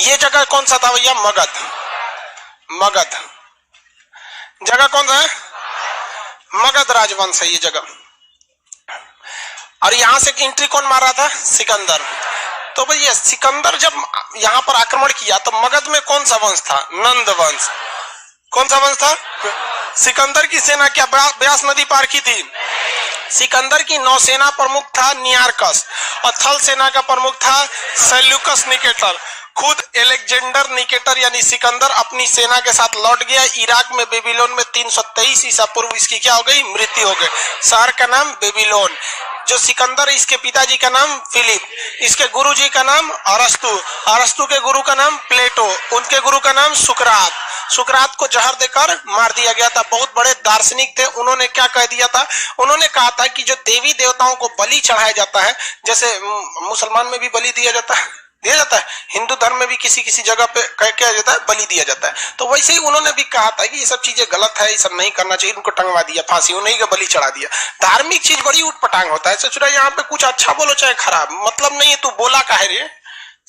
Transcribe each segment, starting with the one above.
ये जगह कौन सा था भैया? मगध। मगध जगह कौन सा है? मगध राजवंश है ये जगह। और यहां से एंट्री कौन मार रहा था? सिकंदर। तो भैया सिकंदर जब यहां पर आक्रमण किया तो मगध में कौन सा वंश था? नंद वंश। कौन सा वंश था? सिकंदर की सेना क्या ब्यास नदी पार की थी? सिकंदर की नौसेना प्रमुख था नियारकस और थल सेना का प्रमुख था सेल्यूकस निकेटर। खुद एलेक्जेंडर निकेटर यानी सिकंदर अपनी सेना के साथ लौट गया। इराक में बेबीलोन में 323 ईसा पूर्व इसकी क्या हो गई? मृत्यु हो गई। शहर का नाम बेबीलोन। जो सिकंदर, इसके पिताजी का नाम फिलिप, इसके गुरुजी का नाम अरस्तु, अरस्तु के गुरु का नाम प्लेटो, उनके गुरु का नाम सुकरात। सुकरात को जहर देकर मार दिया गया था। बहुत बड़े दार्शनिक थे। उन्होंने क्या कह दिया था? उन्होंने कहा था कि जो देवी देवताओं को बलि चढ़ाया जाता है, जैसे मुसलमान में भी बलि दिया जाता है, हिंदू धर्म में भी किसी किसी जगह पे क्या जाता है? बलि दिया जाता है। तो वैसे ही उन्होंने भी कहा था कि ये सब चीजें गलत है, ये सब नहीं करना चाहिए। उनको टंगवा दिया फांसी, उन्हीं का बलि चढ़ा दिया। धार्मिक चीज बड़ी उठपटांग होता है। सोच रहा है यहाँ पे कुछ अच्छा बोलो चाहे खराब, मतलब नहीं है, तू बोला काहे रे,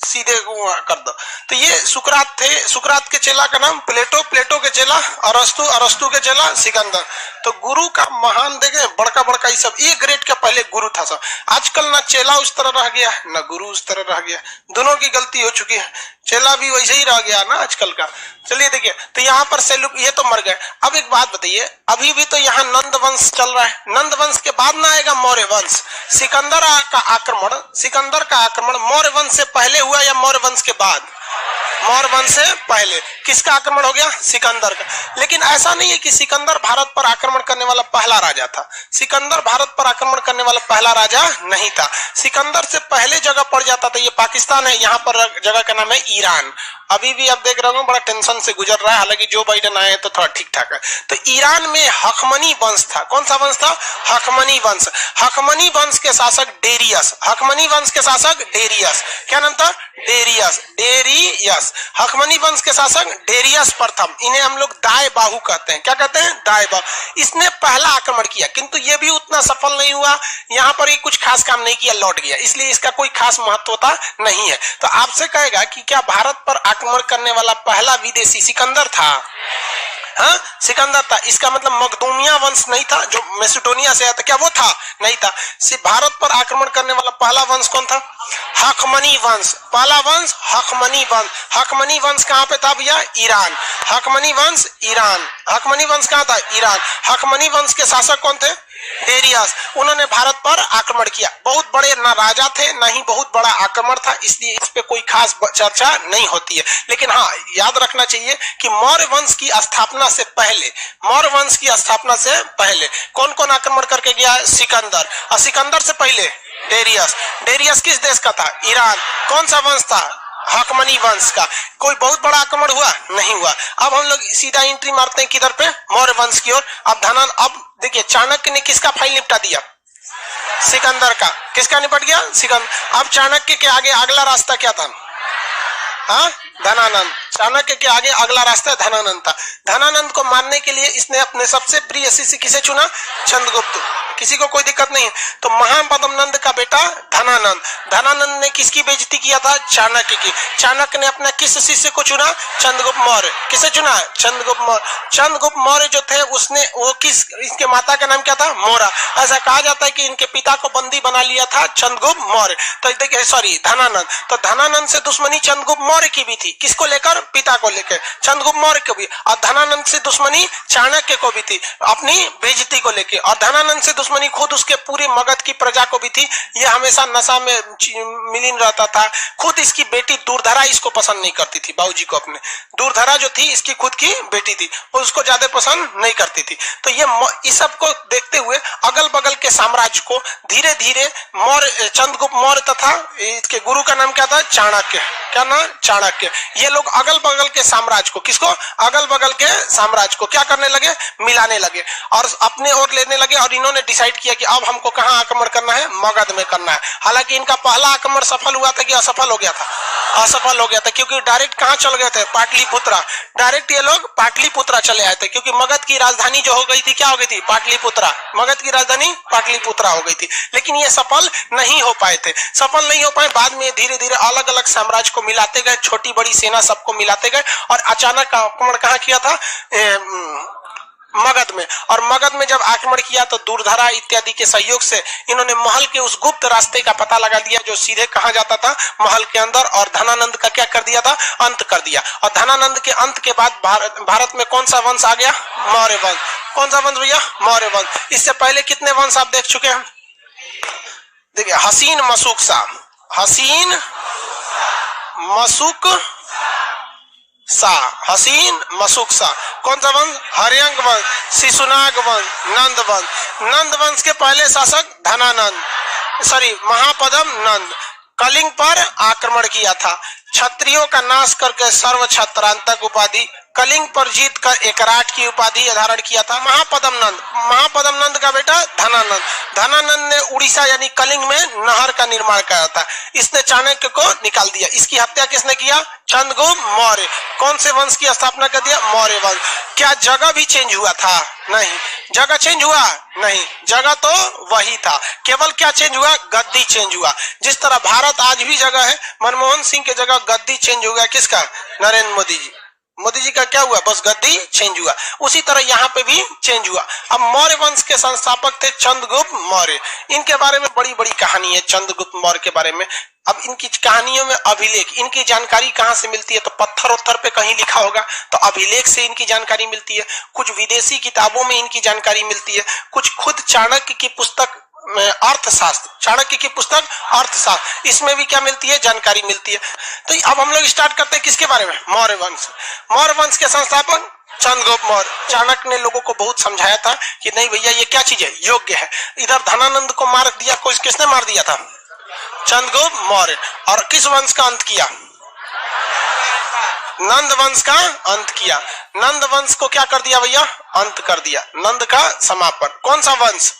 सीधे कर दो। तो ये सुकरात थे। सुकरात के चेला का नाम प्लेटो, प्लेटो के चेला अरस्तु, अरस्तु के चेला सिकंदर। तो गुरु का महान देखे बड़का बड़का ये सब एक ग्रेड का पहले गुरु था सब। आजकल ना चेला उस तरह रह गया ना गुरु उस तरह रह गया, दोनों की गलती हो चुकी है। चेला भी वैसे ही रह गया ना आजकल का। चलिए देखिए, तो यहाँ पर सेल्यूक ये तो मर गए। अब एक बात बताइए, अभी भी तो यहाँ नंद वंश चल रहा है। नंद वंश के बाद ना आएगा मौर्य वंश। सिकंदर का आक्रमण मौर्य वंश से पहले हुआ या मौर्य वंश के बाद? मौर्य वंश से पहले। किसका आक्रमण हो गया? सिकंदर का। लेकिन ऐसा नहीं है कि सिकंदर भारत पर आक्रमण करने वाला पहला राजा था। सिकंदर भारत पर आक्रमण करने वाला पहला राजा नहीं था। सिकंदर से पहले जगह पड़ जाता था, ये पाकिस्तान है, यहाँ पर जगह का नाम है ईरान। अभी भी आप देख रहे हो बड़ा टेंशन से गुजर रहा है, हालांकि जो बाइडेन आए तो थोड़ा ठीक ठाक है। तो ईरान में हकमनी वंश था। कौन सा वंश था? हकमनी वंश। हकमनी वंश के शासक डेरियस। हकमनी वंश के शासक डेरियस। क्या नाम था? डेरियस। डेरियस। हकमनी वंश के शासक डेरियस प्रथम। इन्हें हम लोग दाए बाहु कहते हैं। क्या कहते हैं? दाए बाहु। इसने पहला आक्रमण किया, किंतु ये भी उतना सफल नहीं हुआ। यहाँ पर ये कुछ खास काम नहीं किया, लौट गया, इसलिए इसका कोई खास महत्वता नहीं है। तो आपसे कहेगा कि क्या भारत पर आक्रमण करने वाला पहला विदेशी सिकंदर था? हाँ, सिकंदर था। इसका मतलब मखदूमिया वंश नहीं था जो मैसेडोनिया से आया था, क्या वो था? नहीं था। भारत पर आक्रमण करने वाला पहला वंश कौन था? हकमनी वंश। पहला वंश हकमनी वंश। हकमनी वंश कहाँ पे था भैया? ईरान। हकमनी वंश ईरान। हकमनी वंश कहाँ था? ईरान। हकमनी वंश के शासक कौन थे? डेरियस। उन्होंने भारत पर आक्रमण किया। बहुत बड़े ना राजा थे, ना ही बहुत बड़ा आक्रमण था, इसलिए इस पे कोई खास चर्चा नहीं होती है। लेकिन हाँ, याद रखना चाहिए कि मौर्य वंश की स्थापना से पहले, मौर्य वंश की स्थापना से पहले कौन कौन आक्रमण करके गया? सिकंदर। और सिकंदर से पहले डेरियस। डेरियस किस देश का था? ईरान। कौन सा वंश था? हकमनी वंश का। कोई बहुत बड़ा आक्रमण हुआ? नहीं हुआ। अब हम लोग सीधा एंट्री मारते हैं किधर पे? मौर्य वंश की ओर। अब देखिए, चाणक्य ने किसका फाइल निपटा दिया? सिकंदर का। किसका निपट गया? सिकंदर। अब चाणक्य के आगे अगला रास्ता क्या था? हाँ, धनानंद। चाणक्य के आगे अगला रास्ता धनानंद था। धनानंद को मारने के लिए इसने अपने सबसे प्रिय शिष्य किसे चुना? चंद्रगुप्त। किसी को कोई दिक्कत नहीं है। तो महापद्म नंद का बेटा धनानंद। धनानंद ने किसकी बेइज्जती किया था? चाणक्य की। चाणक्य ने अपना किस शिष्य को चुना? चंद्रगुप्त मौर्य। किसे चुना? चंद्रगुप्त मौर्य। चंद्रगुप्त मौर्य जो थे उसने इसके माता का नाम क्या था? मोरा। ऐसा कहा जाता है कि इनके पिता को बंदी बना लिया था चंद्रगुप्त मौर्य। तो देखिए, सॉरी, धनानंद। तो धनानंद से दुश्मनी चंद्रगुप्त मौर्य की भी थी। किसको लेकर? पिता को लेकर, चंद्रगुप्त मौर्य को भी। और धनानंद से दुश्मनी चाणक्य को भी थी, अपनी बेइज्जती को लेकर। और धनानंद से दुश्मनी खुद उसके पूरे मगध की प्रजा को भी थी। ये हमेशा नशा में मिलीन रहता था। खुद इसकी बेटी दूरधरा इसको पसंद नहीं करती थी। बाबूजी को अपने, दूरधरा जो थी इसकी खुद की बेटी थी, उसको ज्यादा पसंद नहीं करती थी। तो ये इस सब को देखते हुए अगल बगल के साम्राज्य को धीरे धीरे मौर्य, चंद्रगुप्त मौर्य तथा इसके गुरु का नाम क्या था? चाणक्य। क्या नाम? चाणक्य। ये लोग अगल बगल के साम्राज्य को, किसको? अगल बगल के साम्राज्य को क्या करने लगे? मिलाने लगे और अपने ओर लेने लगे। और इन्होंने डिसाइड किया कि अब हमको कहाँ आक्रमण करना है? मगध में करना है। हालांकि इनका पहला आक्रमण सफल हुआ था कि असफल हो गया था? असफल हो गया था, क्योंकि डायरेक्ट कहाँ चल गए थे, पाटलिपुत्रा। डायरेक्ट ये लोग पाटलिपुत्रा चले आए थे, क्योंकि मगध की राजधानी जो हो गई थी क्या हो गई थी, पाटलिपुत्रा। मगध की राजधानी पाटलिपुत्रा हो गई थी, लेकिन ये सफल नहीं हो पाए थे। सफल नहीं हो पाए, बाद में धीरे धीरे अलग अलग साम्राज्य को मिलाते गए, छोटी बड़ी सेना सबको मिलाते गए, और अचानक आक्रमण कहाँ किया था, मगध में। और मगध में जब आक्रमण किया तो दूरधरा इत्यादि के सहयोग से इन्होंने महल के उस गुप्त रास्ते का पता लगा दिया जो सीधे कहा जाता था, महल के अंदर, और धनानंद का क्या कर दिया था, अंत कर दिया। और धनानंद के अंत के बाद भारत में कौन सा वंश आ गया, मौर्य वंश। कौन सा वंश भैया, मौर्य वंश। इससे पहले कितने वंश आप देख चुके हैं, देखिए, हसीन मशूक शाह, हसीन मशूक शाह, हसीन मशूक शाह। कौन सा वंश, हर्यंक वंश, शिशुनाग वंश, नंद वंश। नंद वंश के पहले शासक धनानंद, महापद्म नंद, कलिंग पर आक्रमण किया था, क्षत्रियों का नाश करके सर्व क्षत्रांतक उपाधि, कलिंग पर जीत कर एकराट की उपाधि धारण किया था महापद्म नंद। महापद्म नंद का बेटा धनानंद। धनानंद ने उड़ीसा यानी कलिंग में नहर का निर्माण किया था। इसने चाणक्य को निकाल दिया। इसकी हत्या किसने किया, चंद्रगुप्त मौर्य। कौन से वंश की स्थापना कर दिया, मौर्य वंश। क्या जगह भी चेंज हुआ था, नहीं। जगह चेंज हुआ, नहीं, जगह तो वही था, केवल क्या चेंज हुआ, गद्दी चेंज हुआ। जिस तरह भारत आज भी जगह है, मनमोहन सिंह की जगह गद्दी चेंज हो गया, किसका, नरेंद्र मोदी जी। मोदी जी का क्या हुआ, बस गद्दी चेंज हुआ। उसी तरह यहाँ पे भी चेंज हुआ। अब मौर्य वंश के संस्थापक थे चंद्रगुप्त मौर्य। इनके बारे में बड़ी बड़ी कहानी है चंद्रगुप्त मौर्य के बारे में। अब इनकी कहानियों में अभिलेख, इनकी जानकारी कहाँ से मिलती है, तो पत्थर उत्थर पे कहीं लिखा होगा तो अभिलेख से इनकी जानकारी मिलती है। कुछ विदेशी किताबों में इनकी जानकारी मिलती है, कुछ खुद चाणक्य की पुस्तक अर्थशास्त्र, चाणक्य की पुस्तक अर्थशास्त्र, इसमें भी क्या मिलती है, जानकारी मिलती है। तो अब हम लोग स्टार्ट करते हैं किसके बारे में, मौर्य वंश। मौर्य वंश के संस्थापक चंद्रगुप्त मौर्य। चाणक्य ने लोगों को बहुत समझाया था कि नहीं भैया ये क्या चीज है, योग्य है। इधर धनानंद को मार दिया, किसने मार दिया था, चंद्रगुप्त मौर्य। और किस वंश का अंत किया, नंद वंश का अंत किया। नंद वंश को क्या कर दिया भैया, अंत कर दिया, नंद का समापन। कौन सा वंश,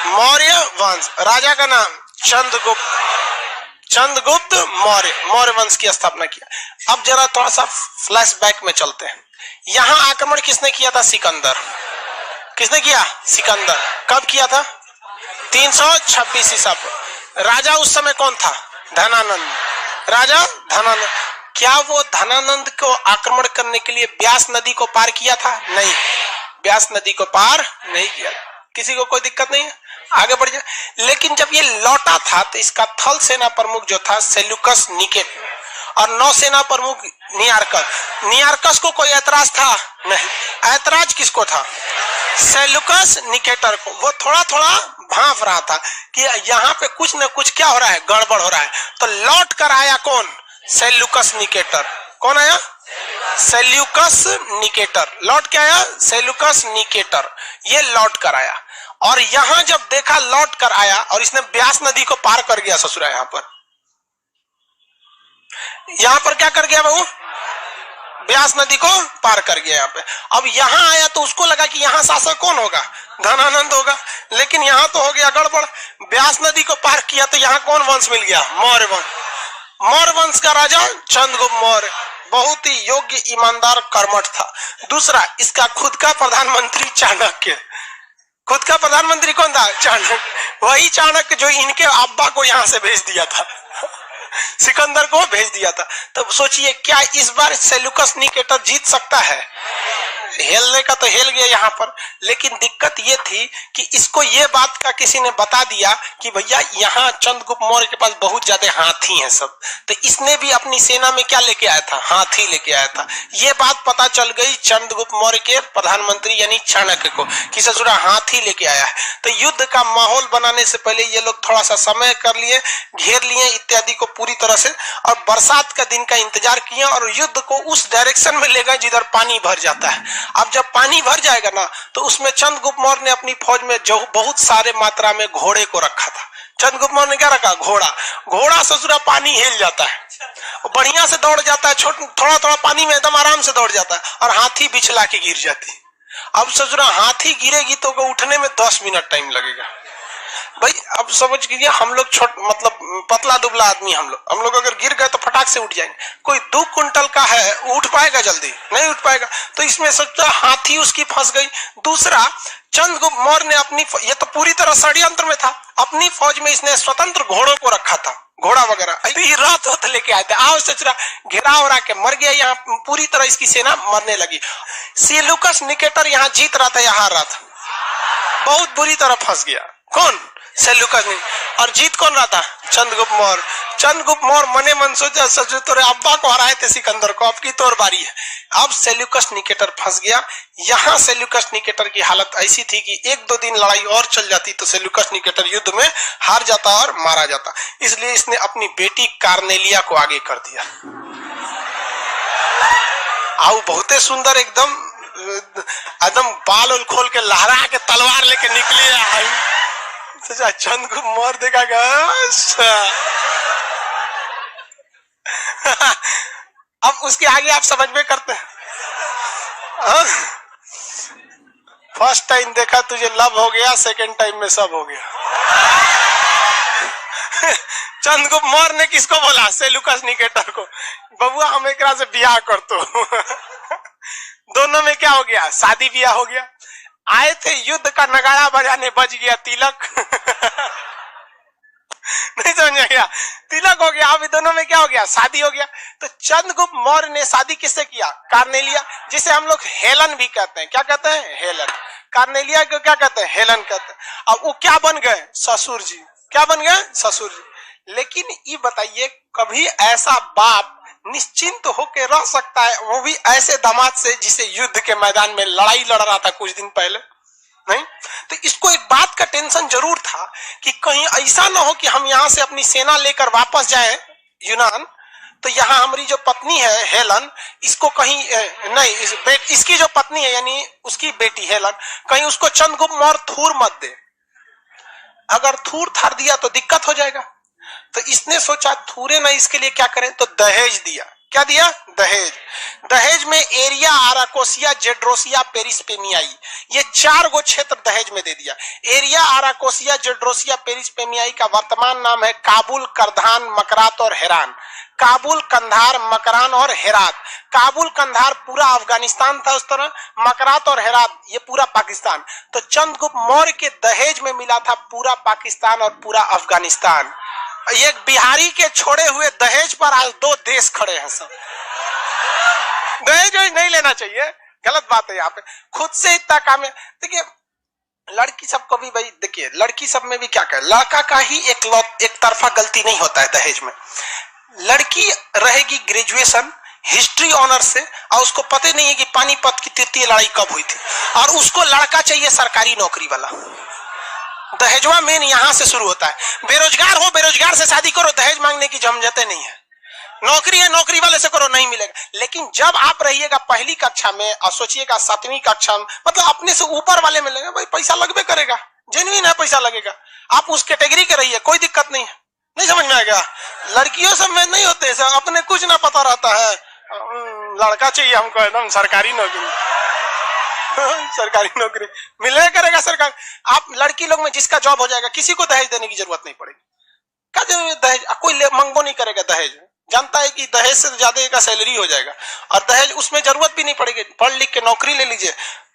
मौर्य वंश। राजा का नाम चंद्रगुप्त, चंद्रगुप्त मौर्य। मौर्य वंश की स्थापना किया। अब जरा थोड़ा सा फ्लैशबैक में चलते हैं। यहाँ आक्रमण किसने किया था, सिकंदर। किसने किया, सिकंदर। कब किया था, 326 ईसा पर। राजा उस समय कौन था, धनानंद, राजा धनानंद। क्या वो धनानंद को आक्रमण करने के लिए ब्यास नदी को पार किया था, नहीं, ब्यास नदी को पार नहीं किया। किसी को कोई दिक्कत नहीं है, आगे बढ़ जाए। लेकिन जब ये लौटा था तो इसका थल सेना प्रमुख जो था सेल्यूकस निकेटर और नौसेना प्रमुख नियारकस। नियारकस को कोई ऐतराज था, नहीं। ऐतराज किसको था, सेल्यूकस निकेटर को। वो थोड़ा थोड़ा भांफ रहा था कि यहाँ पे कुछ न कुछ क्या हो रहा है, गड़बड़ हो रहा है। तो लौट कर आया कौन, सेल्यूकस निकेटर। कौन आया, सेल्यूकस निकेटर। लौट के आया, सेल्यूकस निकेटर, ये लौट कर आया। और यहां जब देखा लौट कर आया और इसने ब्यास नदी को पार कर गया ससुरा, यहां पर क्या कर गया बहू, ब्यास नदी को पार कर गया यहाँ पे। अब यहाँ आया तो उसको लगा कि यहाँ शासक कौन होगा, धनानंद होगा। लेकिन यहाँ तो हो गया गड़बड़, ब्यास नदी को पार किया तो यहाँ कौन वंश मिल गया, मौर्य वंश। मौर्य वंश का राजा चंद्रगुप्त मौर्य बहुत ही योग्य, ईमानदार, कर्मठ था। दूसरा, इसका खुद का प्रधानमंत्री चाणक्य। खुद का प्रधानमंत्री कौन था, चाणक्य। वही चाणक्य जो इनके अब्बा को यहाँ से भेज दिया था, सिकंदर को भेज दिया था। तब सोचिए क्या इस बार सेल्यूकस निकेटर जीत सकता है, हेलने का तो हेल गया यहाँ पर। लेकिन दिक्कत ये थी कि इसको ये बात का किसी ने बता दिया कि भैया यहाँ चंद्रगुप्त मौर्य के पास बहुत ज्यादा हाथी हैं सब। तो इसने भी अपनी सेना में क्या लेके आया था, हाथी लेके आया था। ये बात पता चल गई चंद्रगुप्त मौर्य के प्रधानमंत्री यानी चाणक्य को कि ससुरा हाथी लेके आया है। तो युद्ध का माहौल बनाने से पहले ये लोग थोड़ा सा समय कर लिए, घेर लिए इत्यादि को पूरी तरह से, और बरसात का दिन का इंतजार किया और युद्ध को उस डायरेक्शन में ले गए जिधर पानी भर जाता है। अब जब पानी भर जाएगा ना तो उसमें चंद्रगुप्त मौर्य ने अपनी फौज में जो बहुत सारे मात्रा में घोड़े को रखा था। चंद्रगुप्त मौर्य ने क्या रखा, घोड़ा। घोड़ा ससुरा पानी हिल जाता है, बढ़िया से दौड़ जाता है, थोड़ा थोड़ा पानी में एकदम आराम से दौड़ जाता है, और हाथी बिछला के गिर जाती। अब ससुरा हाथी गिरेगी तो उठने में 10 मिनट टाइम लगेगा। भाई अब समझ लीजिए हम लोग मतलब पतला दुबला आदमी हम लोग अगर गिर गए तो फटाक से उठ जाएंगे। कोई 2 कुंटल का है, उठ पाएगा? जल्दी नहीं उठ पाएगा। तो इसमें सोचा हाथी उसकी फंस गई। दूसरा, चंद्रगुप्त मौर्य ने अपनी, ये तो पूरी तरह षड्यंत्र में था, अपनी फौज में इसने स्वतंत्र घोड़ों को रखा था, घोड़ा वगैरह रथ लेके आए थे। आओ सोच रहा, घेरा उड़ा के मर गया। यहाँ पूरी तरह इसकी सेना मरने लगी। सेल्यूकस निकेटर यहाँ जीत रहा था, यहाँ हार रहा था, बहुत बुरी तरह फंस गया। कौन? सेल्यूकस नहीं। और जीत कौन रहा था? चंद्रगुप्त मौर्य। चंद्रगुप्त मौर्य मने मन सोचा, सच तोरे अब्बा को हराए थे सिकंदर को, अब की तोर बारी है। अब सेल्यूकस निकेटर फंस गया। यहाँ सेल्यूकस निकेटर की हालत ऐसी थी कि 1-2 दिन लड़ाई और चल जाती तो सेल्यूकस निकेटर युद्ध में हार जाता और मारा जाता। इसलिए इसने अपनी बेटी कार्नेलिया को आगे कर दिया। आओ बहुते सुंदर, एकदम बाल उल खोल के लहरा के तलवार लेके निकली आई। चंद्रगुप्त मौर्य देखा अब उसके आगे आप समझ में करते हैं। फर्स्ट टाइम देखा तुझे लव हो गया, सेकंड टाइम में सब हो गया। चंद्रगुप्त मौर्य ने किसको बोला? सेल्यूकस निकेटर को, बबुआ हम एकरा से ब्याह कर तो। दोनों में क्या हो गया? शादी ब्याह हो गया। आए थे युद्ध का नगाड़ा बजाने, बज गया तिलक। नहीं समझ गया? तिलक हो गया। अभी दोनों में क्या हो गया? शादी हो गया। तो चंद्रगुप्त मौर्य ने शादी किससे किया? कार्नेलिया, जिसे हम लोग हेलन भी कहते हैं। क्या कहते हैं? हेलन। कार्नेलिया को क्या कहते हैं? हेलन कहते हैं। अब वो क्या बन गए? ससुर जी। क्या बन गए? ससुर जी। लेकिन ये बताइए, कभी ऐसा बाप निश्चिंत होकर रह सकता है, वो भी ऐसे दामाद से जिसे युद्ध के मैदान में लड़ाई लड़ रहा था कुछ दिन पहले? नहीं। तो इसको एक बात का टेंशन जरूर था कि कहीं ऐसा ना हो कि हम यहाँ से अपनी सेना लेकर वापस जाएं यूनान, तो यहाँ हमारी जो पत्नी है हेलन, इसको कहीं नहीं, इसकी जो पत्नी है यानी उसकी बेटी हेलन, कहीं उसको चंद्रगुप्त मौर्य थूर मत दे। अगर थूर थार दिया तो दिक्कत हो जाएगा। तो इसने सोचा थूरे ना, इसके लिए क्या करें? तो दहेज दिया। क्या दिया? दहेज। दहेज में एरिया, आराकोसिया, जेड्रोसिया, पेरिस्पेमियाई, ये 4 गो क्षेत्र दहेज में दे दिया। एरिया, आराकोसिया, जेड्रोसिया, पेरिस्पेमियाई का वर्तमान नाम है काबुल, करधान, मकरात और हेरान। काबुल, कंधार, मकरान और हेरात। काबुल, कंधार पूरा अफगानिस्तान था उस तरह, मकरात और हेरात ये पूरा पाकिस्तान। तो चंद्रगुप्त मौर्य के दहेज में मिला था पूरा पाकिस्तान और पूरा अफगानिस्तान। एक बिहारी के छोड़े हुए दहेज पर आज 2 देश खड़े हैं। सब दहेज नहीं लेना चाहिए, गलत बात है। यहाँ पे खुद से इतना काम है। देखिए लड़की सब को भी भाई, देखिए लड़की सब में भी क्या कहे, लड़का का ही एक तरफा गलती नहीं होता है दहेज में। लड़की रहेगी ग्रेजुएशन हिस्ट्री ऑनर से, और उसको पता नहीं है कि पानीपत की तृतीय लड़ाई कब हुई थी, और उसको लड़का चाहिए सरकारी नौकरी वाला। दहेजवा मेन यहां से शुरू होता है। बेरोजगार हो, बेरोजगार से शादी करो, दहेज मांगने की झंझटें नहीं है। नौकरी है, नौकरी वाले से करो, नहीं मिलेगा। लेकिन जब आप रहिएगा पहली कक्षा में और सोचिएगा 7वीं कक्षा में, मतलब अपने से ऊपर वाले में लगेगा, भाई पैसा लगबे करेगा, जेन्युइन है, पैसा लगेगा, आप उस कैटेगरी के रहिए, कोई दिक्कत नहीं है। नहीं समझ में आएगा? लड़कियों सब में नहीं होते सब, अपने कुछ ना पता रहता है, लड़का चाहिए हमको एकदम सरकारी नौकरी। सरकारी नौकरी मिले करेगा सरकार। आप लड़की लोग में जिसका जॉब हो जाएगा, किसी को दहेज देने की जरूरत नहीं पड़ेगी। क्या दहेज? कोई मंगो नहीं करेगा दहेज, जानता है कि दहेज से ज्यादा का सैलरी हो जाएगा, और दहेज उसमें जरूरत भी नहीं पड़ेगी। पढ़ लिख के नौकरी ले लीजिए,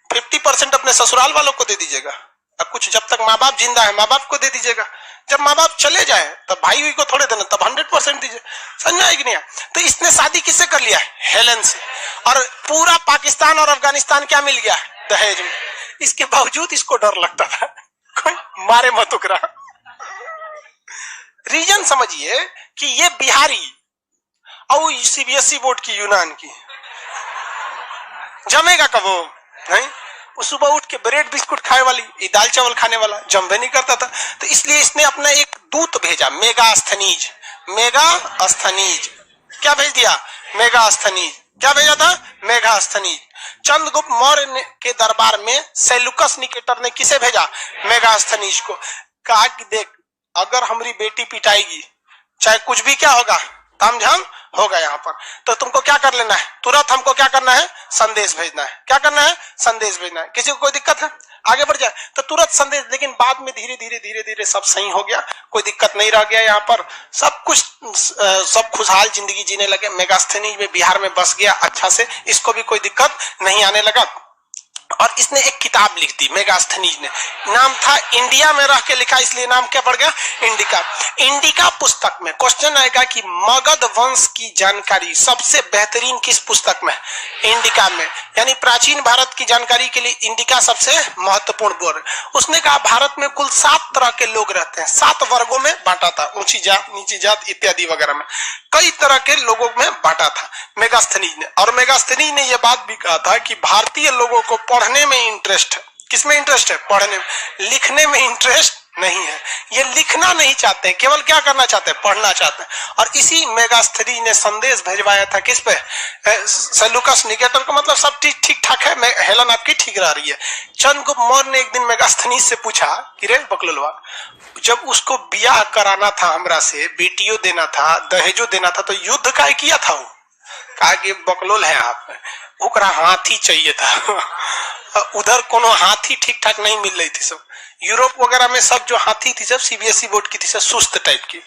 50% अपने ससुराल वालों को दे दीजिएगा, और कुछ जब तक माँ बाप जिंदा है माँ बाप को दे दीजिएगा। जब माँ बाप चले जाए तब भाई हुई को थोड़े देना, तब 100% दीजिए। समझ आएगी नहीं? तो इसने शादी किससे कर लिया? हेलन से। और पूरा पाकिस्तान और अफगानिस्तान क्या मिल गया? दहेज में। इसके बावजूद इसको डर लगता था कोई मारे मत उकरा। रीजन समझिए कि ये बिहारी और सीबीएसई बोर्ड की यूनान की जमेगा कब? वो नहीं। वो सुबह उठ के ब्रेड बिस्कुट खाए वाली, दाल चावल खाने वाला जम्बे नहीं करता था। तो इसलिए इसने अपना एक दूत भेजा, मेगास्थनीज। मेगास्थनीज क्या भेज दिया? मेगास्थनीज। क्या भेजा था? मेगास्थनीज। चंद्रगुप्त मौर्य के दरबार में सेल्यूकस निकेटर ने किसे भेजा? मेगास्थनीज को। कहा कि देख, अगर हमारी बेटी पिटाएगी, चाहे कुछ भी क्या होगा, तामझाम होगा यहाँ पर, तो तुमको क्या कर लेना है? तुरंत हमको क्या करना है? संदेश भेजना है। क्या करना है? संदेश भेजना है। किसी को कोई दिक्कत है? आगे बढ़ जाए तो तुरंत संदेश, लेकिन बाद में धीरे धीरे धीरे धीरे सब सही हो गया, कोई दिक्कत नहीं रह गया, यहाँ पर सब कुछ सब खुशहाल जिंदगी जीने लगे। मेगास्थनीज में बिहार में बस गया अच्छा से, इसको भी कोई दिक्कत नहीं आने लगा। और इसने एक किताब लिख दी मेगास्थनीज ने, नाम था इंडिया में रह के लिखा, इसलिए नाम क्या पड़ गया, इंडिका। इंडिका पुस्तक में क्वेश्चन आएगा कि मगध वंश की जानकारी सबसे बेहतरीन किस पुस्तक में, इंडिका में, यानी प्राचीन भारत की जानकारी के लिए इंडिका सबसे महत्वपूर्ण बोर्ड। उसने कहा भारत में कुल 7 तरह के लोग रहते हैं, 7 वर्गों में बांटा था, ऊंची जात, नीची जात इत्यादि वगैरह में कई तरह के लोगों में बांटा था मेगास्थनीज ने। और मेगास्थनीज ने यह बात भी कहा था कि भारतीय लोगों को पढ़ने में इंटरेस्ट है, किसमें इंटरेस्ट है, पढ़ने में, लिखने में इंटरेस्ट नहीं है, ये लिखना नहीं चाहते, केवल क्या करना चाहते हैं, पढ़ना चाहते हैं। और इसी मेगास्थनीज ने संदेश भेजवाया था किस पे, सेल्यूकस निकेटर को, मतलब सब ठीक ठाक है, मैं हेलन आपकी ठीक रह रही है। चंद्रगुप्त मौर्य ने एक दिन मेगास्थनीज से पूछा कि रे बकलोलवा, जब उसको ब्याह कराना था हमरा से, बेटियों देना था, दहेजो देना था, तो युद्ध काय किया था वो, कहा कि बकलोल है आप, ओकरा हाथी चाहिए था उधर कोनो हाथी ठीक ठाक नहीं मिल रही थी, सब यूरोप वगैरह में सब जो हाथी थी सब सीबीएसई बोर्ड की थी, सब सुस्त टाइप की।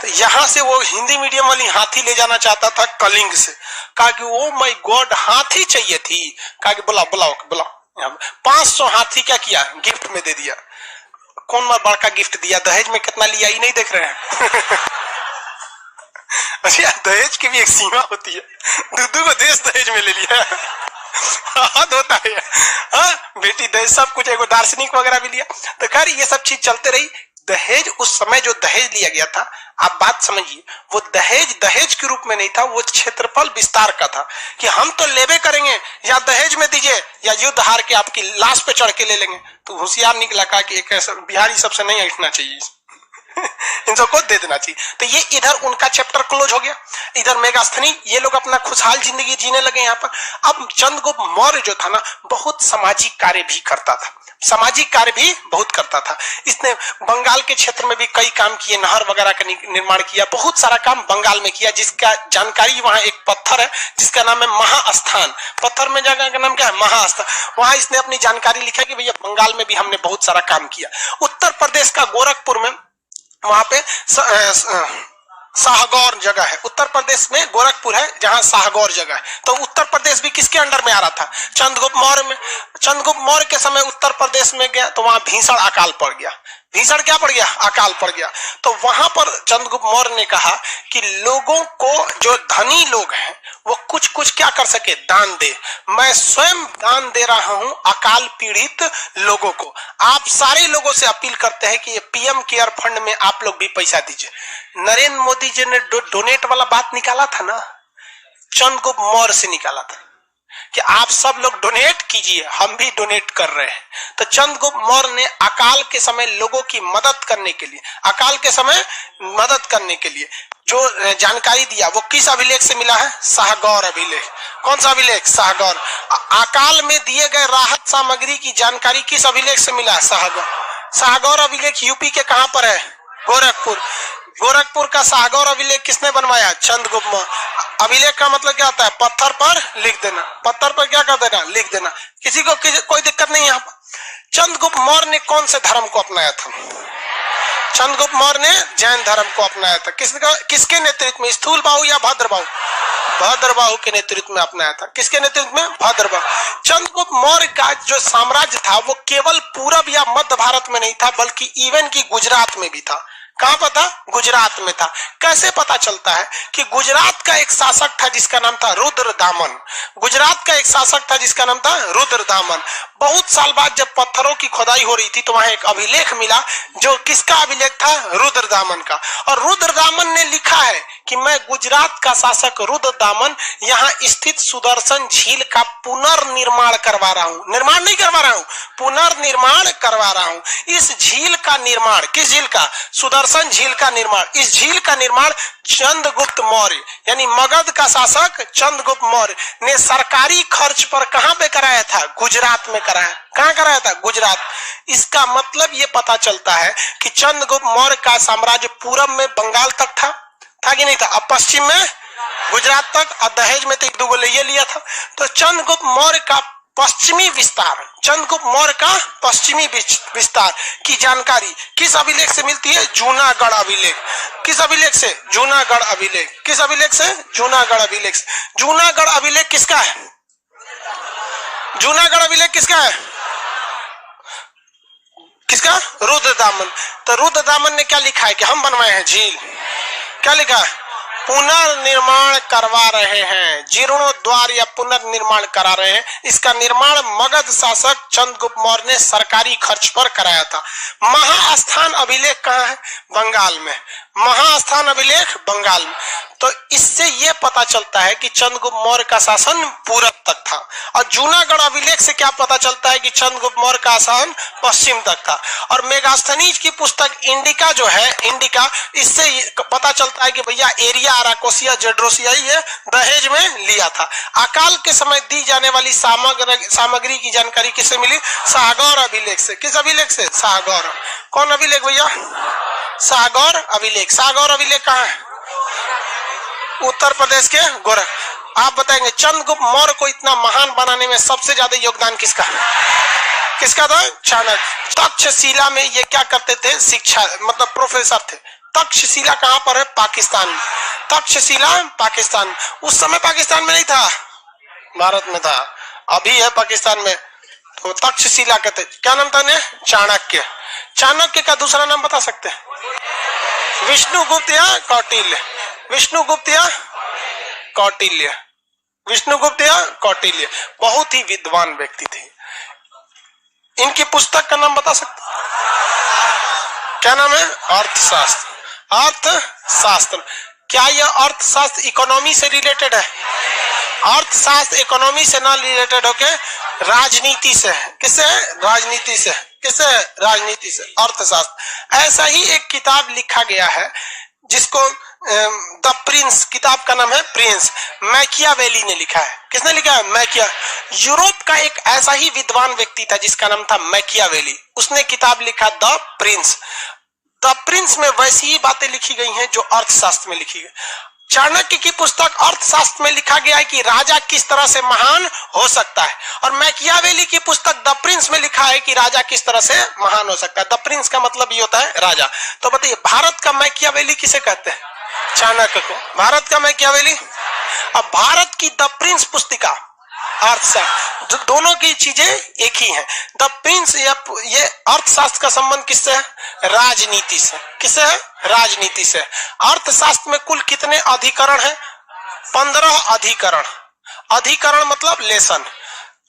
तो यहाँ से वो हिंदी मीडियम वाली हाथी ले जाना चाहता था कलिंग से, कहा कि ओ माय गॉड हाथी चाहिए थी, कहा कि बुलाओ बुलाओ बुलाओ, 500 हाथी क्या किया, गिफ्ट में दे दिया। कौन बड़का गिफ्ट दिया, दहेज में कितना लिया ये नहीं देख रहे हैं अच्छा दहेज की भी एक सीमा होती है, दूधू को देश दहेज में ले लिया हद होता है, हाँ बेटी दहेज, सब कुछ, एगो दार्शनिक वगैरह भी लिया। तो खैर ये सब चीज चलते रही। दहेज, उस समय जो दहेज लिया गया था, आप बात समझिए, वो दहेज दहेज के रूप में नहीं था, वो क्षेत्रफल विस्तार का था कि हम तो लेबे करेंगे, या दहेज में दीजिए या युद्ध हार के आपकी लाश पे चढ़ के ले लेंगे। तो होशियार निकला, कहा कि एक ऐसा बिहारी सबसे नहीं हटना चाहिए इन सबको दे देना चाहिए। तो ये इधर उनका चैप्टर क्लोज हो गया। इधर मेगास्थनीज, ये लोग अपना खुशहाल जिंदगी जीने लगे यहाँ पर। अब चंद्रगुप्त मौर्य जो था ना, बहुत सामाजिक कार्य भी करता था, सामाजिक कार्य भी बहुत करता था। इसने बंगाल के क्षेत्र में भी कई काम किए, नहर वगैरह का निर्माण किया, बहुत सारा काम बंगाल में किया, जिसका जानकारी वहां एक पत्थर है जिसका नाम है महास्थान, पत्थर में जगह का नाम क्या है, महास्थान। वहां इसने अपनी जानकारी लिखा कि भैया बंगाल में भी हमने बहुत सारा काम किया। उत्तर प्रदेश का गोरखपुर में, वहां पे शाहगौर जगह है, उत्तर प्रदेश में गोरखपुर है जहां शाहगौर जगह है। तो उत्तर प्रदेश भी किसके अंडर में आ रहा था, चंद्रगुप्त मौर्य में। चंद्रगुप्त मौर्य के समय उत्तर प्रदेश में गया तो वहां भीषण अकाल पड़ गया, भीषण क्या पड़ गया, अकाल पड़ गया। तो वहां पर चंद्रगुप्त मौर्य ने कहा कि लोगों को, जो धनी लोग हैं, वो कुछ कुछ क्या कर सके, दान दे। मैं स्वयं दान दे रहा हूं अकाल पीड़ित लोगों को। आप सारे लोगों से अपील करते हैं कि ये पीएम केयर फंड में आप लोग भी पैसा दीजिए। नरेंद्र मोदी जी ने डोनेट वाला बात निकाला था ना, चंद्रगुप्त मौर्य से निकाला था कि आप सब लोग डोनेट कीजिए, हम भी डोनेट कर रहे हैं। तो चंद्रगुप्त मौर्य ने अकाल के समय लोगों की मदद करने के लिए, अकाल के समय मदद करने के लिए जो जानकारी दिया, वो किस अभिलेख से मिला है, शाहगौर अभिलेख। कौन सा अभिलेख, शाहगौर। अकाल में दिए गए राहत सामग्री की जानकारी किस अभिलेख से मिला है, शाहगौर। शाहगौर अभिलेख यूपी के कहां पर है, गोरखपुर। गोरखपुर का शाहगौर अभिलेख किसने बनवाया, चंद्रगुप्त मौर्य। अभिलेख का मतलब क्या होता है, पत्थर पर लिख देना, पत्थर पर क्या कर देना, लिख देना, किसी को कोई दिक्कत नहीं। यहाँ पर चंद्रगुप्त मौर्य ने कौन से धर्म को अपनाया था, चंद्रगुप्त मौर्य ने जैन धर्म को अपनाया था। किसके नेतृत्व में, स्थूलबाहु या भद्रबाहु, भद्रबाहु के नेतृत्व में अपनाया था। किसके नेतृत्व में, भद्रबाहु। चंद्रगुप्त मौर्य का जो साम्राज्य था वो केवल पूरब या मध्य भारत में नहीं था, बल्कि इवन की गुजरात में भी था। कहां पर था, गुजरात में था। कैसे पता चलता है कि गुजरात का एक शासक था जिसका नाम था रुद्रदामन। गुजरात का एक शासक था जिसका नाम था रुद्रदामन। बहुत साल बाद जब पत्थरों की खुदाई हो रही थी तो वहां एक अभिलेख मिला, जो किसका अभिलेख था, रुद्रदामन का। और रुद्रदामन ने लिखा है कि मैं गुजरात का शासक रुद्रदामन यहाँ स्थित सुदर्शन झील का पुनर्निर्माण करवा रहा हूँ। निर्माण नहीं करवा रहा हूँ, पुनर्निर्माण करवा रहा हूँ। इस झील का निर्माण, किस झील का, सुदर्शन झील का निर्माण। इस झील का निर्माण चंद्रगुप्त मौर्य यानी मगध का शासक चंद्रगुप्त मौर्य ने सरकारी खर्च पर कहां पे कराया था, गुजरात में कराया। कहां कराया था, गुजरात। इसका मतलब ये पता चलता है कि चंद्रगुप्त मौर्य का साम्राज्य पूरब में बंगाल तक था कि नहीं था, अब पश्चिम में गुजरात तक, और दहेज में तो एक दो ले लिया था। तो चंद्रगुप्त मौर्य का पश्चिमी विस्तार, चंद्रगुप्त मौर्य का पश्चिमी विस्तार की जानकारी किस अभिलेख से मिलती है? जूनागढ़ अभिलेख। किस अभिलेख से? जूनागढ़ अभिलेख। किस अभिलेख से? जूनागढ़ अभिलेख से। जूनागढ़ अभिलेख किसका है? जूनागढ़ अभिलेख किसका है? किसका? रुद्रदामन। तो रुद्रदामन ने क्या लिखा है कि हम बनवाए हैं झील? क्या लिखा है? पुनर्निर्माण करवा रहे हैं, जीर्णोद्वार या पुनर्निर्माण करा रहे हैं। इसका निर्माण मगध शासक चंद्रगुप्त मौर्य ने सरकारी खर्च पर कराया था। महास्थान अभिलेख कहाँ है? बंगाल में। महास्थान अभिलेख बंगाल में। तो इससे यह पता चलता है कि चंद्रगुप्त मौर्य का शासन पूरब तक था। और जूनागढ़ अभिलेख से क्या पता चलता है कि चंद्रगुप्त मौर्य का शासन पश्चिम तक था। और मेगास्थनीज की पुस्तक इंडिका जो है, इंडिका, इससे पता चलता है कि भैया एरिया अराकोसिया जेड्रोसिया ये दहेज में लिया था। अकाल के समय दी जाने वाली सामग्री की जानकारी किससे मिली? शाहगौर अभिलेख से। किस अभिलेख से? शाहगौर। कौन अभिलेख भैया? शाहगौर अभिलेख। शाहगौर अभिलेख कहाँ है? उत्तर प्रदेश के गोरख। आप बताएंगे चंद्रगुप्त मौर्य को इतना महान बनाने में सबसे ज्यादा योगदान किसका? किसका था? चाणक्य। तक्षशिला में ये क्या करते थे? शिक्षा, मतलब प्रोफेसर थे। तक्षशिला कहाँ पर है? पाकिस्तान में। तक्षशिला पाकिस्तान। उस समय पाकिस्तान में नहीं था, भारत में था। अभी है पाकिस्तान में। तो तक्षशिला कहते। क्या नाम था ने? चाणक्य। चाणक्य का दूसरा नाम बता सकते हैं? विष्णुगुप्त या कौटिल्य? विष्णुगुप्त या कौटिल्य? विष्णुगुप्त या कौटिल्य। बहुत ही विद्वान व्यक्ति थे। इनकी पुस्तक का नाम बता सकते? क्या नाम है? अर्थशास्त्र। अर्थशास्त्र। क्या यह अर्थशास्त्र इकोनॉमी से रिलेटेड है? अर्थशास्त्र इकोनॉमी से ना रिलेटेड होके राजनीति से है। किससे? राजनीति से। किससे? राजनीति से। अर्थशास्त्र। ऐसा ही एक किताब लिखा गया है जिसको द प्रिंस, किताब का नाम है प्रिंस, मैकियावेली ने लिखा है। किसने लिखा है? मैकिया। यूरोप का एक ऐसा ही विद्वान व्यक्ति था जिसका नाम था मैकियावेली। उसने किताब लिखा द प्रिंस। द प्रिंस में वैसी ही बातें लिखी गई हैं जो अर्थशास्त्र में लिखी गई। चाणक्य की पुस्तक अर्थशास्त्र में लिखा गया है कि राजा किस तरह से महान हो सकता है, और मैकियावेली की पुस्तक द प्रिंस में लिखा है कि राजा किस तरह से महान हो सकता है। द प्रिंस का मतलब ये होता है राजा। तो बताइए भारत का मैकियावेली किसे कहते हैं? चाणक्य को। भारत का मैकियावेली। अब भारत की द प्रिंस पुस्तिका अर्थशास्त्र, दोनों की चीजें एक ही हैं। द प्रिंस ये अर्थशास्त्र का संबंध किससे है? राजनीति से। किससे है? राजनीति से। अर्थशास्त्र में कुल कितने अधिकरण हैं? 15 अधिकरण। अधिकरण मतलब लेसन।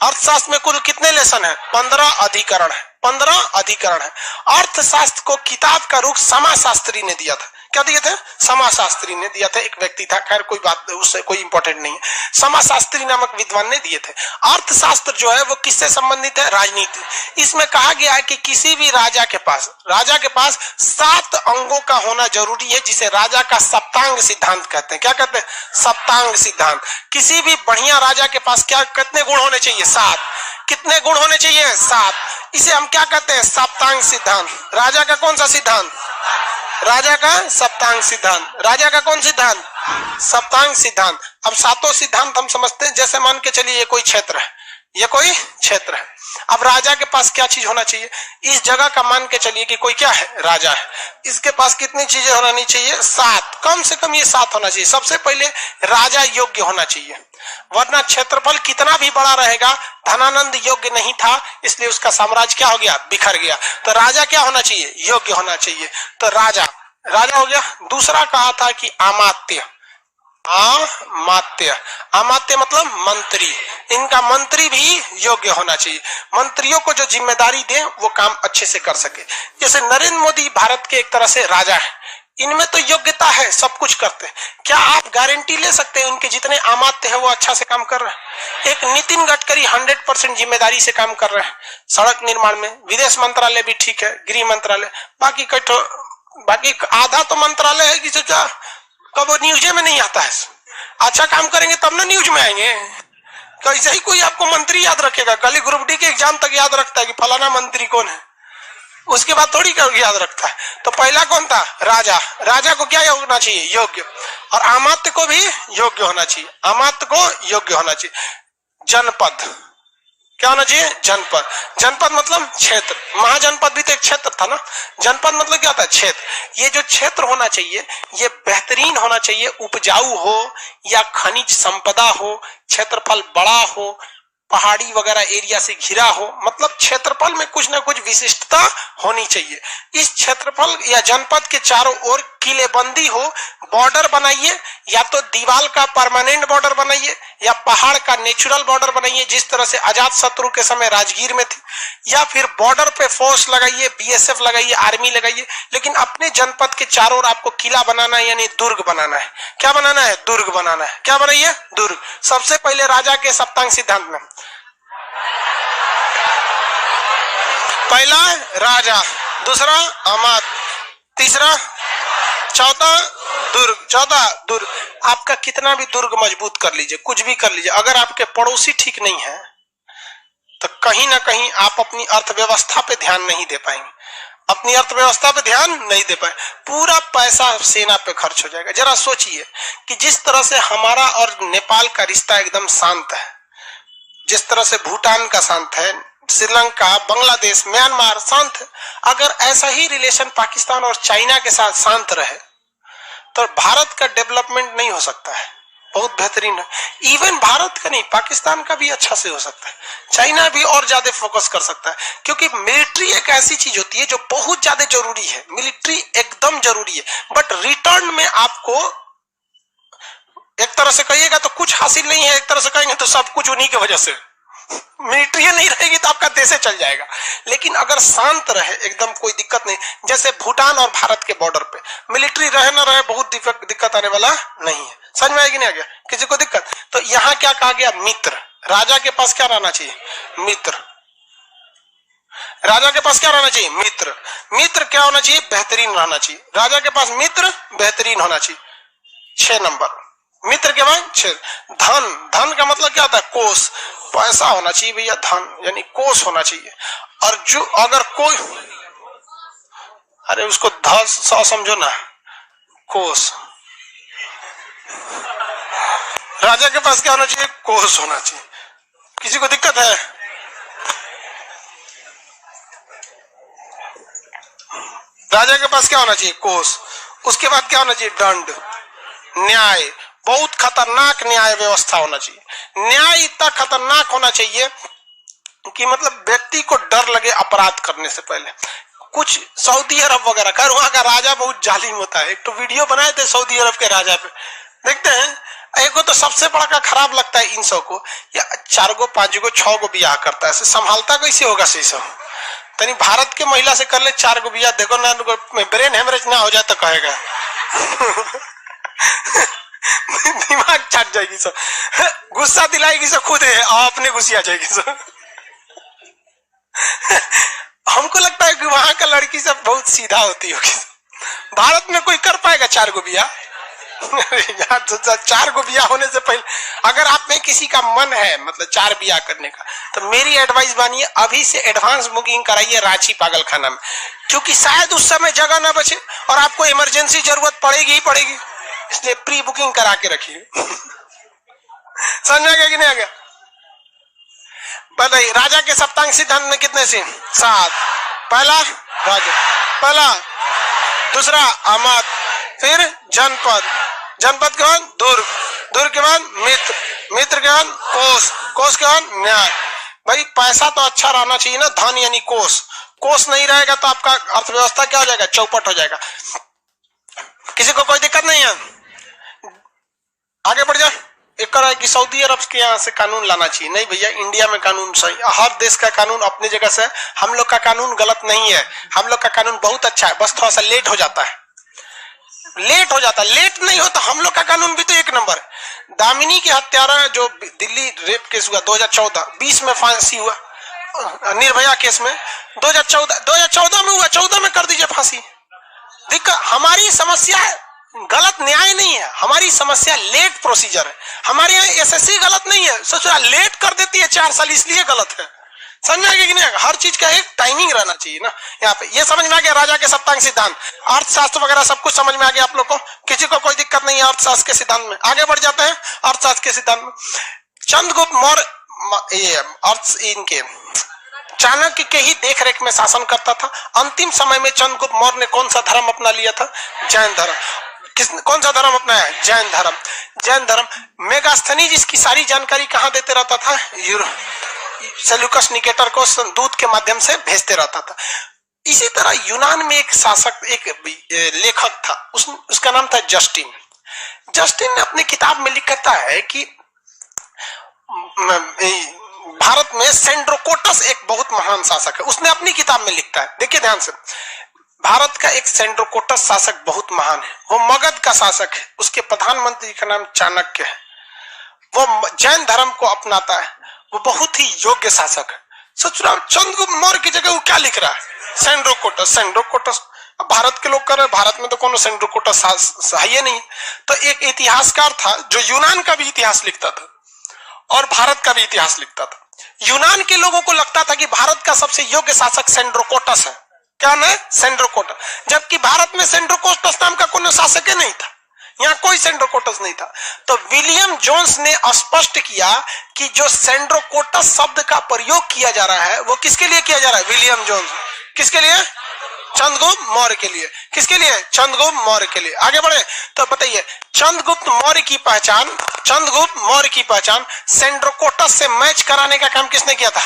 अर्थशास्त्र में कुल कितने लेसन है? 15 अधिकरण है। 15 अधिकरण है। अर्थशास्त्र को किताब का रूप समाजशास्त्री ने दिया था। क्या दिए थे? समाजशास्त्री ने दिया था। एक व्यक्ति था, खैर कोई बात, उससे कोई इंपॉर्टेंट नहीं है। समाजशास्त्री नामक विद्वान ने दिए थे। अर्थशास्त्र जो है वो किससे संबंधित है? राजनीति। इसमें कहा गया है कि किसी भी राजा के पास 7 अंगों का होना जरूरी है, जिसे राजा का सप्तांग सिद्धांत कहते हैं। क्या कहते हैं? सप्तांग सिद्धांत। किसी भी बढ़िया राजा के पास क्या कितने गुण होने चाहिए? 7। कितने गुण होने चाहिए? 7। इसे हम क्या कहते हैं? सप्तांग सिद्धांत। राजा का कौन सा सिद्धांत? राजा का सप्तांग सिद्धांत। राजा का कौन सिद्धांत? सप्तांग सिद्धांत। अब 7 सिद्धांत हम समझते हैं। जैसे मान के चलिए ये कोई क्षेत्र है, ये कोई क्षेत्र है। अब राजा के पास क्या चीज होना चाहिए? इस जगह का मान के चलिए कि कोई क्या है? राजा है। इसके पास कितनी चीजें होनी चाहिए? 7। कम से कम ये 7 होना चाहिए। सबसे पहले राजा योग्य होना चाहिए, वरना क्षेत्रफल कितना भी बड़ा रहेगा, धनानंद योग्य नहीं था, इसलिए उसका साम्राज्य क्या हो गया? बिखर गया। तो राजा क्या होना चाहिए? योग्य होना चाहिए। तो राजा हो गया। दूसरा कहा था कि अमात्य। अमात्य मतलब मंत्री। इनका मंत्री भी योग्य होना चाहिए। मंत्रियों को जो जिम्मेदारी दे वो काम अच्छे से कर सके। जैसे नरेंद्र मोदी भारत के एक तरह से राजा है। इनमें तो योग्यता है, सब कुछ करते हैं। क्या आप गारंटी ले सकते हैं उनके जितने अमात्य हैं वो अच्छा से काम कर रहे हैं? एक नितिन गडकरी 100% जिम्मेदारी से काम कर रहे हैं सड़क निर्माण में। विदेश मंत्रालय भी ठीक है, गृह मंत्रालय, बाकी आधा तो मंत्रालय है कि जो कब न्यूज में नहीं आता है। अच्छा काम करेंगे तब ना न्यूज में आएंगे। कैसे ही कोई आपको मंत्री याद रखेगा? कल ग्रुप डी के एग्जाम तक याद रखता है कि फलाना मंत्री कौन है, उसके बाद थोड़ी याद रखता है। तो पहला कौन था? राजा। राजा को क्या होना चाहिए? योग्य। और अमात्य को भी योग्य होना चाहिए। अमात्य को योग्य होना चाहिए। जनपद, क्या होना चाहिए? जनपद। जनपद मतलब क्षेत्र, महाजनपद भी तो एक क्षेत्र था ना। जनपद मतलब क्या होता है? क्षेत्र। ये जो क्षेत्र होना चाहिए ये बेहतरीन होना चाहिए, उपजाऊ हो या खनिज संपदा हो, क्षेत्रफल बड़ा हो, पहाड़ी वगैरह एरिया से घिरा हो, मतलब क्षेत्रफल में कुछ ना कुछ विशिष्टता होनी चाहिए। इस क्षेत्रफल या जनपद के चारों ओर किलेबंदी हो, बॉर्डर बनाइए, या तो दीवार का परमानेंट बॉर्डर बनाइए या पहाड़ का नेचुरल बॉर्डर बनाइए, जिस तरह से अजात शत्रु के समय राजगीर में थी, या फिर बॉर्डर पे फोर्स लगाइए, बीएसएफ लगाइए, आर्मी लगाइए, लेकिन अपने जनपद के चारों ओर आपको किला बनाना है, यानी दुर्ग बनाना है। क्या बनाना है? दुर्ग बनाना है। क्या बनाइए? दुर्ग। सबसे पहले राजा के सप्तांग सिद्धांत में पहला राजा, दूसरा अमात, तीसरा, चौथा दुर्ग। चौथा दुर्ग। आपका कितना भी दुर्ग मजबूत कर लीजिए, कुछ भी कर लीजिए, अगर आपके पड़ोसी ठीक नहीं है तो कहीं ना कहीं आप अपनी अर्थव्यवस्था पे ध्यान नहीं दे पाएंगे, अपनी अर्थव्यवस्था पे ध्यान नहीं दे पाए, पूरा पैसा सेना पे खर्च हो जाएगा। जरा सोचिए कि जिस तरह से हमारा और नेपाल का रिश्ता एकदम शांत है, जिस तरह से भूटान का शांत है, श्रीलंका, बांग्लादेश, म्यांमार शांत है, अगर ऐसा ही रिलेशन पाकिस्तान और चाइना के साथ शांत रहे तो भारत का डेवलपमेंट नहीं हो सकता है, बहुत बेहतरीन है। इवन भारत का नहीं, पाकिस्तान का भी अच्छा से हो सकता है, चाइना भी और ज्यादा फोकस कर सकता है, क्योंकि मिलिट्री एक ऐसी चीज होती है जो बहुत ज्यादा जरूरी है। मिलिट्री एकदम जरूरी है, बट रिटर्न में आपको एक तरह से कहिएगा तो कुछ हासिल नहीं है, एक तरह से कहेंगे तो सब कुछ उन्हीं की वजह से। मिलिट्री नहीं रहेगी तो आपका देश चल जाएगा, लेकिन अगर शांत रहे एकदम कोई दिक्कत नहीं, जैसे भूटान और भारत के बॉर्डर पे मिलिट्री रहे ना रहे बहुत दिक्कत आने वाला नहीं है। समझ में आएगी नहीं? आ गया किसी को दिक्कत? तो यहाँ क्या कहा गया? मित्र। राजा के पास क्या रहना चाहिए? मित्र। राजा के पास क्या रहना चाहिए? मित्र। मित्र क्या होना चाहिए? बेहतरीन रहना चाहिए। राजा के पास मित्र बेहतरीन होना चाहिए। 6 नंबर मित्र के बाद 6। धन। धन का मतलब क्या होता है? कोष, पैसा होना चाहिए भैया, धन यानी कोष होना चाहिए। और जो अगर कोई, अरे उसको ध समझो ना, कोष। राजा के पास क्या होना चाहिए? कोष होना चाहिए। किसी को दिक्कत है? राजा के पास क्या होना चाहिए? कोष। उसके बाद क्या होना चाहिए? दंड, न्याय। बहुत खतरनाक न्याय व्यवस्था होना चाहिए। न्याय इतना खतरनाक होना चाहिए कि मतलब व्यक्ति को डर लगे अपराध करने से पहले। कुछ सऊदी अरब वगैरह, खैर वहां का राजा बहुत जालिम होता है। एक तो वीडियो बनाए थे सऊदी अरब के राजा पे, देखते हैं। एक को तो सबसे बड़ा का खराब लगता है इन सब को, या 4 गो 5 गो 6 गो बियाह करता है, संभालता कैसे होगा सही सब? तनी भारत के महिला से कर ले 4 गो बियाह, देखो ना ब्रेन हेमरेज ना हो जाए तो कहेगा। दिमाग छट जाएगी सब, गुस्सा दिलाएगी सब खुद है और अपने गुस्सा जाएगी सब। हमको लगता है कि वहां का लड़की सब बहुत सीधा होती होगी। भारत में कोई कर पाएगा 4 गो बियाह? यार तो 4 गो बियाह होने से पहले अगर आप में किसी का मन है मतलब 4 बियाह करने का, तो मेरी एडवाइस मानिए अभी से एडवांस बुकिंग कराइए रांची पागलखाना में, क्योंकि शायद उस समय जगह ना बचे और आपको इमरजेंसी जरूरत पड़ेगी ही पड़ेगी, इसलिए प्री बुकिंग करा के रखिए। समझ में आ गया कि नहीं आ गया? बताइए राजा के सप्तांग सिद्धांत में कितने से? 7। पहला राजा, पहला, दूसरा अमात, फिर जनपद, जनपद के बाद दुर्ग, दुर्ग के बाद मित्र, मित्र के बाद कोष, कोष के बाद न्याय। भाई पैसा तो अच्छा रहना चाहिए ना, धन यानी कोष। कोष नहीं रहेगा तो आपका अर्थव्यवस्था क्या हो जाएगा? चौपट हो जाएगा। किसी को कोई दिक्कत नहीं है? आगे बढ़ जा। एक है कि सऊदी अरब के यहाँ से कानून लाना चाहिए। नहीं भैया, इंडिया में कानून सही, हर देश का कानून अपनी जगह से। हम लोग का कानून गलत नहीं है, हम लोग का कानून बहुत अच्छा है, बस थोड़ा सा लेट हो जाता है। लेट हो जाता है, लेट नहीं होता। हम लोग का कानून भी तो 1 नंबर है। दामिनी की हत्यारा जो दिल्ली रेप केस हुआ 2014, 20 में फांसी हुआ, निर्भया केस में 2014 में हुआ, 14 में कर दीजिए फांसी। दिक्कत हमारी समस्या गलत न्याय नहीं है, हमारी समस्या लेट प्रोसीजर है। हमारे यहाँ एसएससी गलत नहीं है, सोचा लेट कर देती है 4 साल, इसलिए गलत है। समझ में आ गया कि नहीं? हर चीज का एक टाइमिंग रहना चाहिए ना। यहाँ पे ये समझ में आ गया राजा के सप्तांग सिद्धांत, अर्थशास्त्र वगैरह सब कुछ समझ में आ गया आप लोग को? किसी को कोई दिक्कत नहीं है अर्थशास्त्र के सिद्धांत में? आगे बढ़ जाते हैं अर्थशास्त्र के सिद्धांत में। चंद्रगुप्त मौर्य ये अर्थ इनके चाणक्य के ही देखरेख में शासन करता था। अंतिम समय में चंद्रगुप्त मौर्य ने कौन सा धर्म अपना लिया था? जैन धर्म। कौन सा धर्म अपनाया? जैन धर्म। जैन धर्म। मेगास्थनीज इसकी सारी जानकारी कहाँ देते रहता था? सेल्यूकस निकेटर को दूत के माध्यम से भेजते रहता था। इसी तरह यूनान में एक शासक, एक लेखक था, उसका नाम था जस्टिन। जस्टिन ने अपनी किताब में लिखता है कि भारत में सेंड्रोकोटस एक बहुत महान शासक है। उसने अपनी किताब में लिखता है, देखिए ध्यान से, भारत का एक सेंड्रोकोटस शासक बहुत महान है, वो मगध का शासक है, उसके प्रधानमंत्री का नाम चाणक्य है, वो जैन धर्म को अपनाता है, वो बहुत ही योग्य शासक है। सचुराम चंद्रगुप्त मौर्य की जगह वो क्या लिख रहा है? सेंड्रोकोटस। सेंड्रोकोटस अब भारत के लोग कर रहे, भारत में तो कोनो सेंड्रोकोटस है नहीं। तो एक इतिहासकार था जो यूनान का भी इतिहास लिखता था और भारत का भी इतिहास लिखता था। यूनान के लोगों को लगता था कि भारत का सबसे योग्य शासक सेंड्रोकोटस है। क्या नाम है? सेंड्रोकोटस। जबकि भारत में सेंड्रोकोटस नाम का कोई शासक नहीं था, यहाँ कोई सेंड्रोकोटस नहीं था। तो विलियम जोन्स ने स्पष्ट किया कि जो सेंड्रोकोटस शब्द का प्रयोग किया जा रहा है वो किसके लिए किया जा रहा है? William Jones. किसके लिए? चंद्रगुप्त मौर्य के लिए। किसके लिए? चंद्रगुप्त मौर्य के लिए। आगे बढ़े तो बताइए, चंद्रगुप्त मौर्य की पहचान, चंद्रगुप्त मौर्य की पहचान सेंड्रोकोटस से मैच कराने का काम किसने किया था?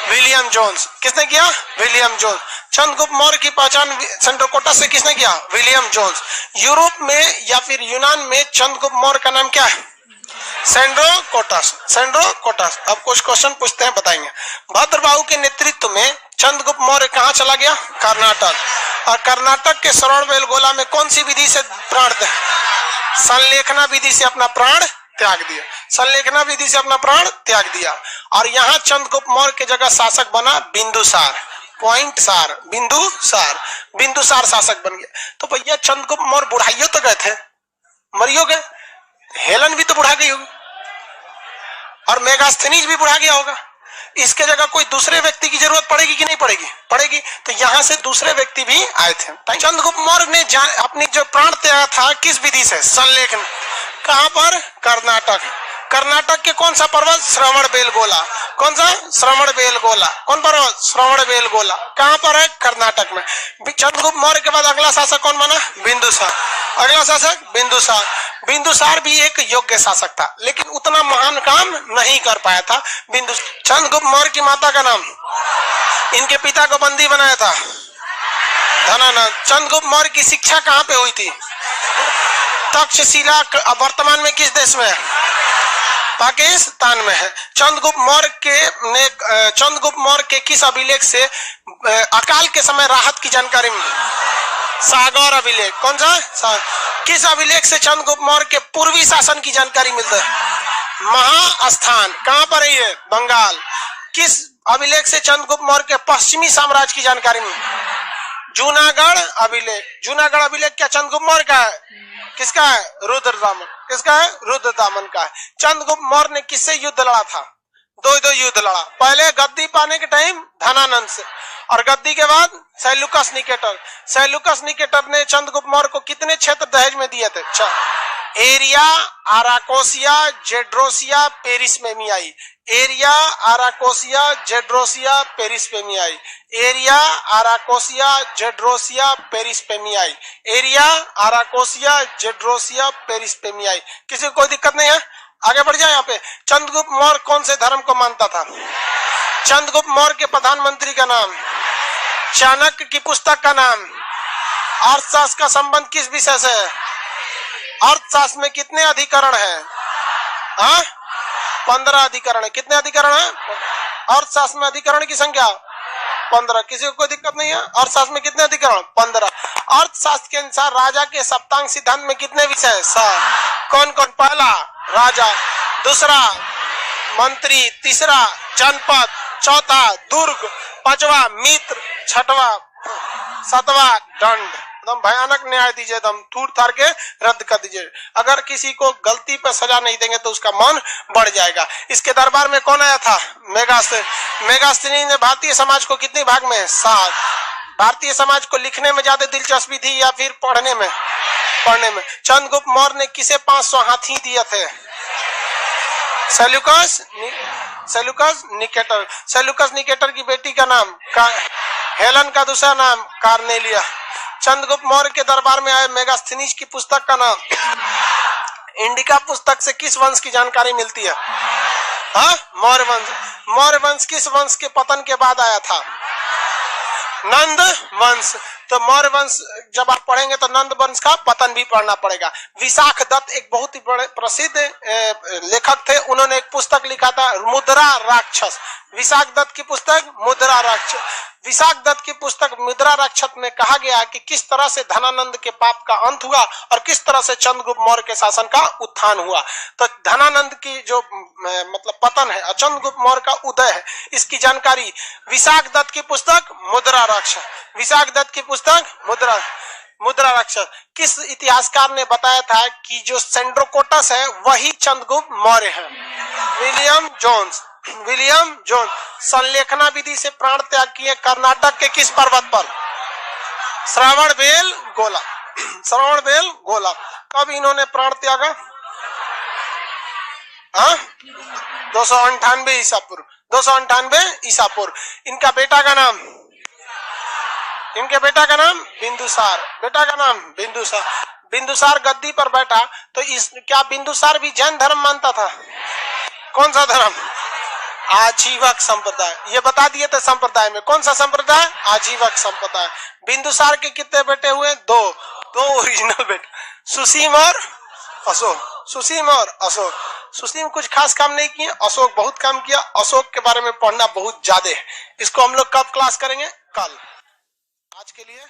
William Jones. किसने किया? William Jones. चंद्रगुप्त मौर्य की पहचान सेंड्रोकोटस से किसने किया? William Jones. यूरोप में या फिर यूनान में चंद्रगुप्त मौर्य का नाम क्या है? सेंड्रोकोटस। सेंड्रोकोटस। अब कुछ क्वेश्चन पूछते हैं, बताएंगे। भद्रबाहु के नेतृत्व में चंद्रगुप्त मौर्य कहाँ चला गया? कर्नाटक। और कर्नाटक के श्रवणबेलगोला में कौन सी विधि से प्राण, संलेखना विधि से अपना प्राण त्याग दिया? संलेखना विधि से अपना प्राण त्याग दिया। और यहाँ चंद्रगुप्त मौर्य के जगह शासक बना बिंदुसार। पॉइंट सार, बिंदुसार। बिंदुसार शासक बन गया। तो भैया चंद्रगुप्त मौर्य बुढ़ाइयों तो गए थे, मरियो गए, हेलन भी तो बुढ़ा गई होगी और मेगास्थनीज भी बुढ़ा गया होगा। इसके जगह कोई दूसरे व्यक्ति की जरूरत पड़ेगी कि नहीं पड़ेगी? पड़ेगी। तो यहाँ से दूसरे व्यक्ति भी आए थे। चंद्रगुप्त मौर्य ने अपनी जो प्राण त्यागा था किस विधि से? संलेखन। कहां पर? कर्नाटक। कर्नाटक के कौन सा पर्वत? श्रवणबेलगोला। कौन सा? श्रवणबेलगोला। कौन पर्वत? श्रवणबेलगोला। कहां पर है? कर्नाटक में। चंद्रगुप्त मौर्य के बाद अगला शासक कौन बना? बिंदुसार। अगला शासक बिंदुसार। बिंदुसार भी एक योग्य शासक था, लेकिन उतना महान काम नहीं कर पाया था बिंदुसार। चंद्रगुप्त मौर्य की माता का नाम, इनके पिता को बंदी बनाया था धनानंद। चंद्रगुप्त मौर्य की शिक्षा कहाँ पे हुई थी? तक्षशिला। वर्तमान में किस देश में है? पाकिस्तान में है। चंद्रगुप्त मौर्य के किस अभिलेख से अकाल के समय राहत की जानकारी मिली? सागौर अभिलेख। कौन सा? किस अभिलेख से चंद्रगुप्त मौर्य के पूर्वी शासन की जानकारी मिलता है? महास्थान। कहां पर है ये? बंगाल। किस अभिलेख से चंद्रगुप्त मौर्य के पश्चिमी साम्राज्य की जानकारी मिली? जूनागढ़ अभिलेख। जूनागढ़ अभिलेख क्या चंद्रगुप्त मौर्य का है? किसका है? रुद्रदामन। किसका है? रुद्रदामन का है। चंद्रगुप्त मौर्य ने किससे युद्ध लड़ा था? दो युद्ध लड़ा। पहले गद्दी पाने के टाइम धनानंद से, और गद्दी के बाद सेल्यूकस निकेटर। सेल्यूकस निकेटर ने चंद्रगुप्त मौर्य को कितने क्षेत्र दहेज में दिए थे? Aria, Arachosia, Gedrosia, Paropamisadae. Aria, Arachosia, Gedrosia, Paropamisadae. Aria, Arachosia, Gedrosia, Paropamisadae. Aria, Arachosia, Gedrosia, Paropamisadae. किसी को कोई दिक्कत नहीं है? आगे बढ़ जाए। यहाँ पे चंद्रगुप्त मौर्य कौन से धर्म को मानता था? चंद्रगुप्त मौर्य के प्रधानमंत्री का नाम, चाणक्य की पुस्तक का नाम, अर्थशास्त्र का संबंध किस विषय से है? अर्थशास्त्र में कितने अधिकरण है? 15 अधिकरण है। कितने अधिकरण है? अर्थशास्त्र में अधिकरण की संख्या 15। किसी को कोई दिक्कत नहीं है? अर्थशास्त्र में कितने अधिकरण? 15। अर्थशास्त्र के अनुसार राजा के सप्तांग सिद्धांत में कितने विषय है? 7। कौन कौन? पहला राजा, दूसरा मंत्री, तीसरा जनपद, चौथा दुर्ग, पांचवा मित्र, छठवा, सातवा दंड। एकदम भयानक न्याय दीजिए, एकदम थूर थार के रद्द कर दीजिए। अगर किसी को गलती पर सजा नहीं देंगे तो उसका मन बढ़ जाएगा। इसके दरबार में कौन आया था? मेगास्थनी ने भारतीय समाज को कितने भाग में? 7। भारतीय समाज को लिखने में ज्यादा दिलचस्पी थी या फिर पढ़ने में? पढ़ने में। चंद्रगुप्त मौर्य ने किसे 500 हाथी दिए थे? Seleucus Nicator. सेल्यूकस निकेटर की बेटी का नाम हेलन का दूसरा नाम कार्नेलिया। चंद्रगुप्त मौर्य के दरबार में आए मेगास्थनीज की पुस्तक का नाम। इंडिका पुस्तक से किस वंश की जानकारी मिलती है? हाँ, मौर्य वंश। मौर्य वंश किस वंश के पतन के बाद आया था? नंद वंश। तो मौर्य वंश जब आप पढ़ेंगे तो नंद वंश का पतन भी पढ़ना पड़ेगा। विशाख दत्त एक बहुत ही बड़े प्रसिद्ध लेखक थे, उन्होंने एक पुस्तक लिखा था मुद्रा राक्षस। विशाख दत्त की पुस्तक मुद्रा राक्षस। विशाख दत्त की पुस्तक मुद्रा राक्षस में कहा गया कि किस तरह से धनानंद के पाप का अंत हुआ और किस तरह से चंद्रगुप्त मौर्य के शासन का उत्थान हुआ। तो धनानंद की जो मतलब पतन है और चंद्रगुप्त मौर्य का उदय है, इसकी जानकारी विशाख दत्त की पुस्तक मुद्रा राक्षस। विशाख दत्त की पुस्तक मुद्रा राक्षस। किस इतिहासकार ने बताया था कि जो सेंड्रोकोटस है वही चंद्रगुप्त मौर्य है? William Jones. William Jones. संलेखना विधि से प्राण त्याग किए कर्नाटक के किस पर्वत पर? श्रवणबेल गोला। श्रवणबेल गोला। कब इन्होंने प्राण त्यागा? 298 ईसा पूर्व। 298 ईसा पूर्व। इनके बेटा का नाम बिंदुसार। बेटा का नाम बिंदुसार। बिंदुसार गद्दी पर बैठा तो क्या बिंदुसार भी जैन धर्म मानता था? कौन सा धर्म? आजीवक संप्रदाय। ये बता दिए थे संप्रदाय में। कौन सा संप्रदाय? आजीवक संप्रदाय। बिंदुसार के कितने बेटे हुए? दो ओरिजिनल बेटे, सुसीम और अशोक। सुसीम और अशोक। सुसीम कुछ खास काम नहीं किए, अशोक बहुत काम किया। अशोक के बारे में पढ़ना बहुत ज्यादा है। इसको हम लोग कब क्लास करेंगे? कल। आज के लिए